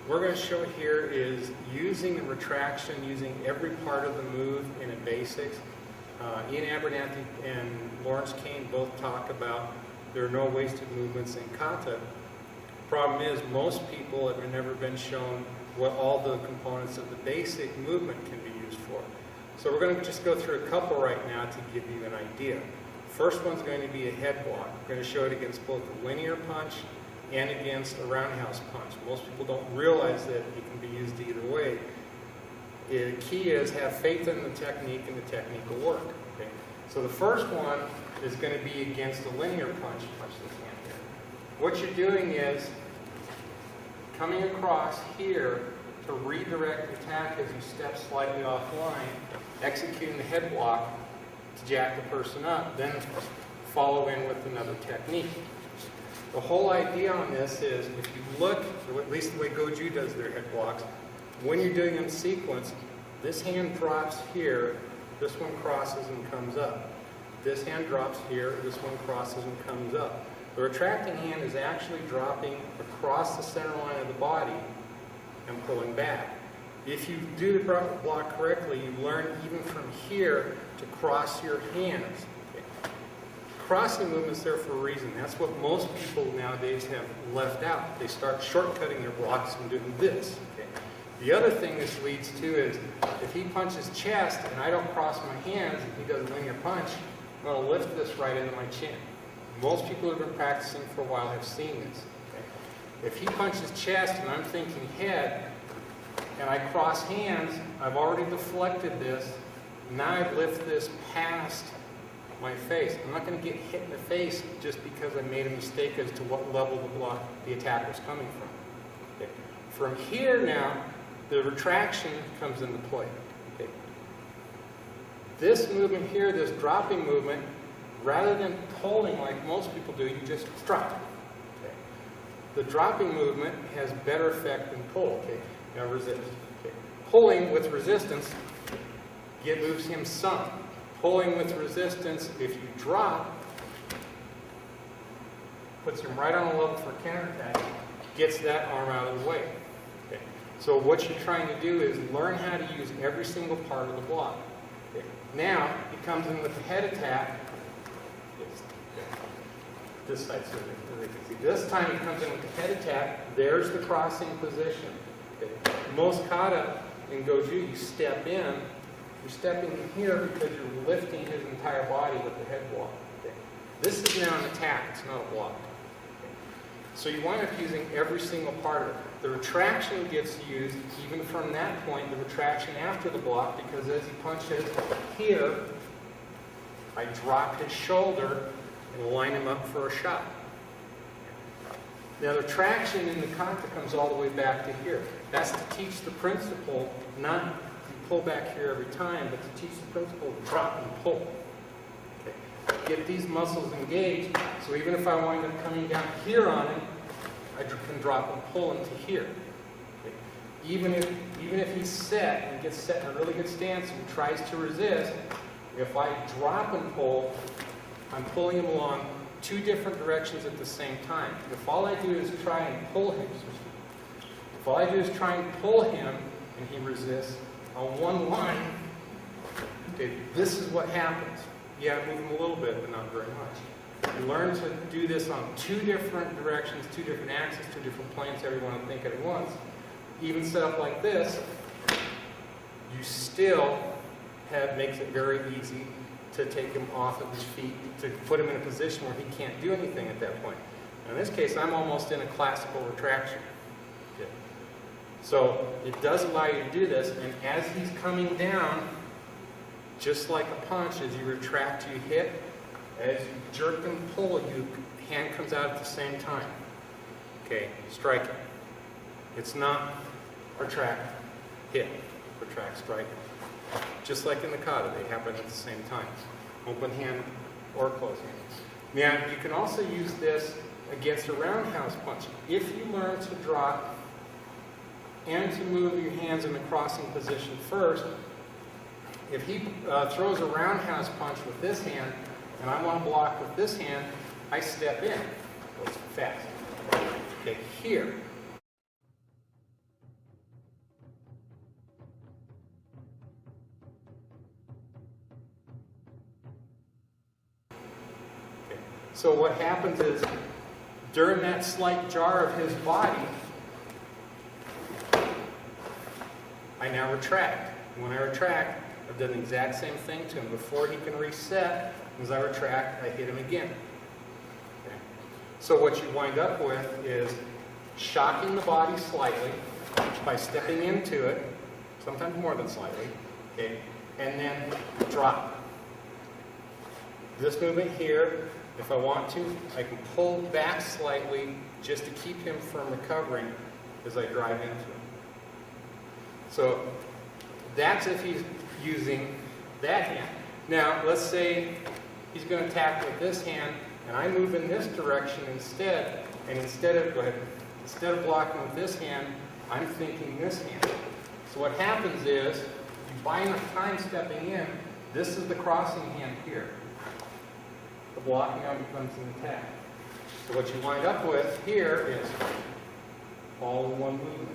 we're going to show here is using the retraction, using every part of the move in a basics. Ian Abernathy and Lawrence Kane both talk about there are no wasted movements in kata. Problem is, most people have never been shown what all the components of the basic movement can be used for. So we're going to just go through a couple right now to give you an idea. First one's going to be a head block. We're going to show it against both a linear punch and against a roundhouse punch. Most people don't realize that it can be used either way. The key is have faith in the technique, and the technique will work. Okay? So the first one is going to be against a linear punch. Punch this hand here. What you're doing is coming across here to redirect the attack as you step slightly offline, executing the head block to jack the person up, then follow in with another technique. The whole idea on this is, if you look, or at least the way Goju does their head blocks, when you're doing them in sequence, this hand drops here, this one crosses and comes up. This hand drops here, this one crosses and comes up. The retracting hand is actually dropping across the center line of the body and pulling back. If you do the block correctly, you learn even from here to cross your hands. Crossing movement's there for a reason. That's what most people nowadays have left out. They start shortcutting their blocks and doing this. Okay? The other thing this leads to is, if he punches chest and I don't cross my hands, and he does a linear punch, I'm going to lift this right into my chin. Most people who have been practicing for a while have seen this. Okay? If he punches chest and I'm thinking head, and I cross hands, I've already deflected this. Now I lift this past my face. I'm not going to get hit in the face just because I made a mistake as to what level the block the attack was coming from. Okay. From here now, the retraction comes into play. Okay. This movement here, this dropping movement, rather than pulling like most people do, you just drop. Okay. The dropping movement has better effect than pull. Okay. Now resist. Okay. Pulling with resistance moves him some. Pulling with resistance, if you drop, puts him right on a level for counterattack, gets that arm out of the way. Okay. So what you're trying to do is learn how to use every single part of the block. Okay. Now, he comes in with the head attack. This side, so they can see. This time he comes in with the head attack. There's the crossing position. Okay. Most kata in Goju, you step in. You're stepping in here because you're lifting his entire body with the head block. Okay. This is now an attack, it's not a block. Okay. So you wind up using every single part of it. The retraction gets used even from that point, the retraction after the block, because as he punches here, I drop his shoulder and line him up for a shot. Now the traction in the kata comes all the way back to here. That's to teach the principle, not to pull back here every time, but to teach the principle of drop and pull. Okay. Get these muscles engaged, so even if I wind up coming down here on him, I can drop and pull into here. Okay. Even if he's set and gets set in a really good stance and tries to resist, if I drop and pull, I'm pulling him along two different directions at the same time. If all I do is try and pull him, and he resists on one line, okay, this is what happens. Yeah, I move him a little bit, but not very much. You learn to do this on two different directions, two different axes, two different planes, everyone will think at once. Even set up like this, you still makes it very easy to take him off of his feet, to put him in a position where he can't do anything at that point. In this case, I'm almost in a classical retraction. Okay. So it does allow you to do this, and as he's coming down, just like a punch, as you retract, you hit. As you jerk and pull, your hand comes out at the same time. Okay, strike it. It's not retract, hit, retract, strike. Just like in the kata, they happen at the same time. Open hand or closed hand. Now, you can also use this against a roundhouse punch. If you learn to drop and to move your hands in the crossing position first, if he throws a roundhouse punch with this hand, and I want to block with this hand, I step in. Goes fast. Okay, here. So what happens is, during that slight jar of his body, I now retract. When I retract, I've done the exact same thing to him. Before he can reset, as I retract, I hit him again. Okay. So what you wind up with is shocking the body slightly by stepping into it, sometimes more than slightly, okay, and then drop. This movement here, if I want to, I can pull back slightly just to keep him from recovering as I drive into him. So that's if he's using that hand. Now, let's say he's going to attack with this hand, and I move in this direction instead, and instead of blocking with this hand, I'm thinking this hand. So what happens is, you buy enough time stepping in, this is the crossing hand here. The blocking arm becomes an attack. So what you wind up with here is all in one movement.